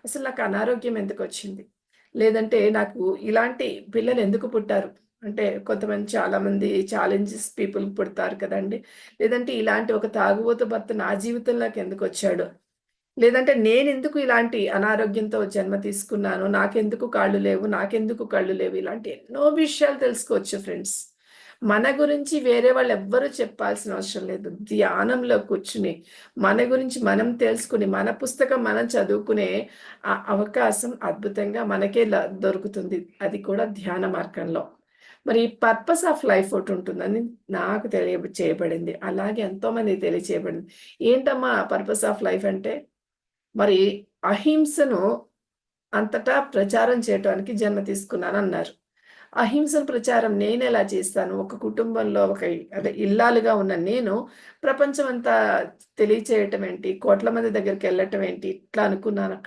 అసలు నాకు అనారోగ్యం ఎందుకొచ్చింది? లేదంటే నాకు ఇలాంటి పిల్లలు ఎందుకు పుట్టారు? అంటే కొంతమంది చాలామంది ఛాలెంజెస్ పీపుల్ పుడతారు కదండీ! లేదంటే ఇలాంటి ఒక తాగుబోతు భర్త నా జీవితంలోకి ఎందుకొచ్చాడు? లేదంటే నేనెందుకు ఇలాంటి అనారోగ్యంతో జన్మ తీసుకున్నాను? నాకెందుకు కాళ్ళు లేవు? నాకెందుకు కళ్ళు లేవు? ఇలాంటి ఎన్నో విషయాలు తెలుసుకోవచ్చు ఫ్రెండ్స్. మన గురించి వేరే వాళ్ళెవ్వరు చెప్పాల్సిన అవసరం లేదు. ధ్యానంలో కూర్చుని, మన గురించి మనం తెలుసుకొని, మన పుస్తకం మనం చదువుకునే అవకాశం అద్భుతంగా మనకే దొరుకుతుంది. అది కూడా ధ్యాన మార్గంలో. మరి పర్పస్ ఆఫ్ లైఫ్ ఒకటుంటుందని నాకు చేయబడింది. అలాగే ఎంతోమందికి తెలియచేయబడింది. ఏంటమ్మా పర్పస్ ఆఫ్ లైఫ్ అంటే? మరి అహింసను అంతటా ప్రచారం చేయటానికి జన్మ తీసుకున్నానన్నారు. అహింసను ప్రచారం నేనెలా చేస్తాను? ఒక కుటుంబంలో అదే ఇల్లాలుగా ఉన్న నేను ప్రపంచమంతా తెలియచేయటం ఏంటి? కోట్ల మంది దగ్గరికెళ్ళటం ఏంటి? ఇట్లా అనుకున్నానక్కడ.